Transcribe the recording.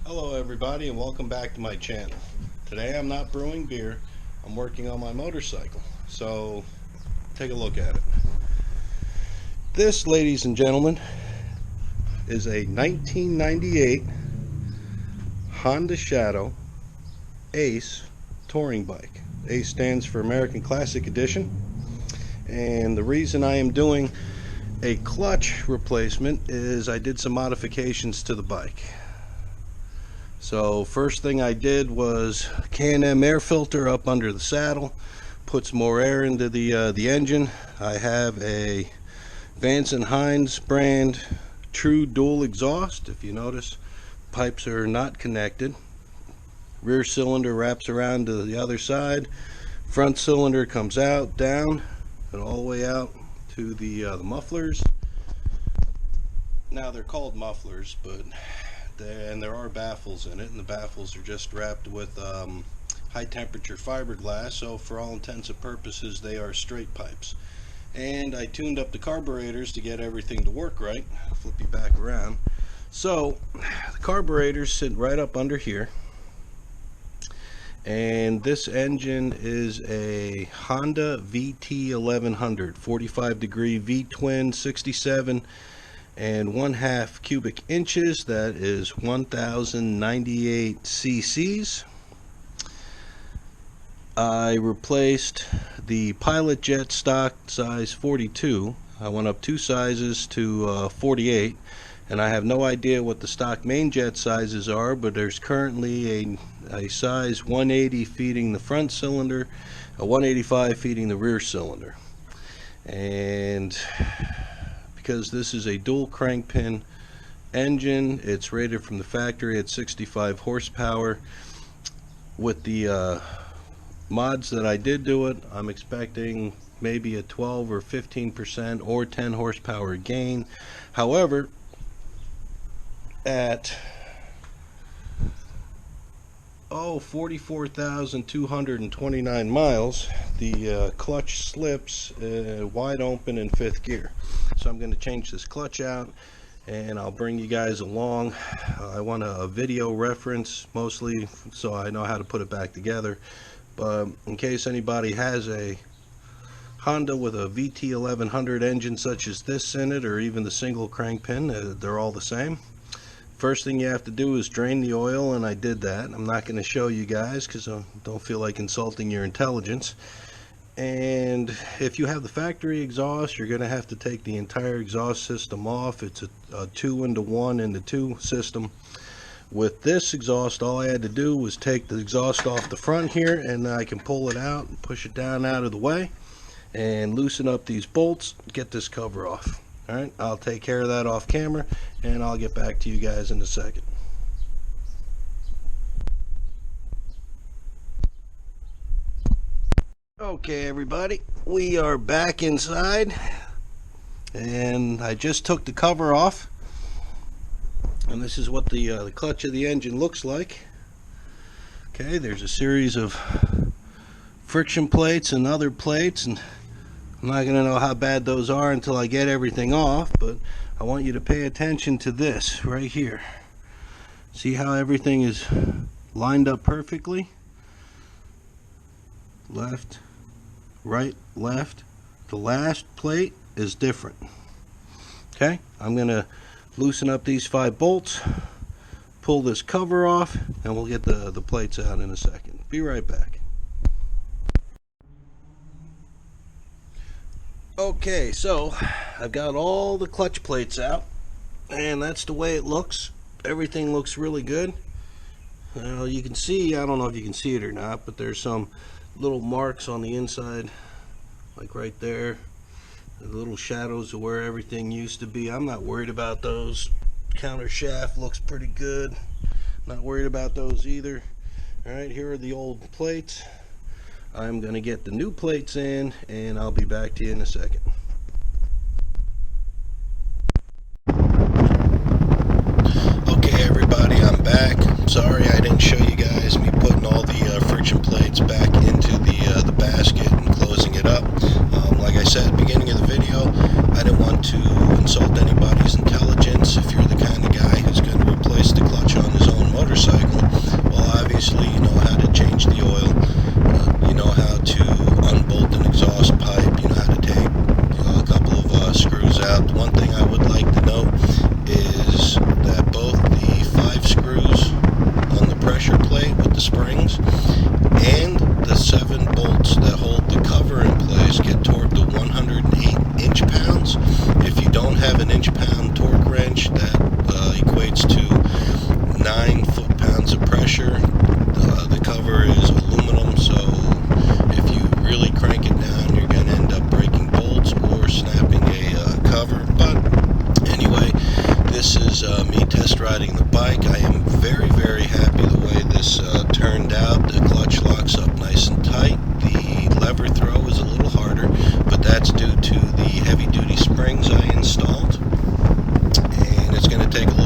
Hello everybody and welcome back to my channel. Today I'm not brewing beer, I'm working on my motorcycle. So take a look at it. This, ladies and gentlemen, is a 1998 Honda Shadow A.C.E touring bike. A.C.E stands for American Classic Edition, and the reason I am doing a clutch replacement is I did some modifications to the bike. So first thing I did was K&M air filter up under the saddle, put some more air into the engine. I have a Vance & Hines brand true dual exhaust. If you notice, pipes are not connected. Rear cylinder wraps around to the other side. Front cylinder comes out, down, and all the way out to the mufflers. Now they're called mufflers, but there are baffles in it, and the baffles are just wrapped with high temperature fiberglass, so for all intents and purposes they are straight pipes. And I tuned up the carburetors to get everything to work right. I'll flip you back around. So the carburetors sit right up under here, and this engine is a Honda VT1100 45 degree V-twin 67 and 1/2 cubic inches. That is 1098 cc's. I replaced the Pilot Jet stock size 42. I went up 2 sizes to 48, and I have no idea what the stock main jet sizes are, but there's currently a size 180 feeding the front cylinder, a 185 feeding the rear cylinder. And because this is a dual crank pin engine, it's rated from the factory at 65 horsepower. With the mods that I did do it, I'm expecting maybe a 12 or 15% or 10 horsepower gain. However, at 44,229 miles, the clutch slips wide open in 5th gear. So I'm going to change this clutch out, and I'll bring you guys along. I want a video reference mostly, so I know how to put it back together. But in case anybody has a Honda with a VT1100 engine such as this in it, or even the single crank pin, they're all the same. First thing you have to do is drain the oil, and I did that. I'm not going to show you guys because I don't feel like insulting your intelligence. And if you have the factory exhaust, you're going to have to take the entire exhaust system off. It's a 2-into-1 into 2 system. With this exhaust, all I had to do was take the exhaust off the front here, and I can pull it out and push it down out of the way and loosen up these bolts, get this cover off. Alright, I'll take care of that off camera, and I'll get back to you guys in a second. Okay everybody, we are back inside, and I just took the cover off, and this is what the clutch of the engine looks like. Okay, there's a series of friction plates and other plates, and I'm not going to know how bad those are until I get everything off, but I want you to pay attention to this right here. See how everything is lined up perfectly? Left, right, left. The last plate is different. Okay, I'm going to loosen up these 5 bolts, pull this cover off, and we'll get the plates out in a second. Be right back. Okay, so I've got all the clutch plates out, and that's the way it looks. Everything looks really good. You can see, I don't know if you can see it or not, but there's some little marks on the inside, like right there. The little shadows of where everything used to be. I'm not worried about those. Counter shaft looks pretty good. Not worried about those either. Alright, here are the old plates. I'm going to get the new plates in, and I'll be back to you in a second. Okay everybody, I'm back. Sorry I didn't show you guys me putting all the friction plates back into the basket and closing it up. Like I said at the beginning of the video, I didn't want to insult anybody's intelligence. If you're the kind of guy who's going to replace the clutch on his own motorcycle, riding the bike. I am very, very happy the way this turned out. The clutch locks up nice and tight. The lever throw is a little harder, but that's due to the heavy-duty springs I installed. And it's going to take a little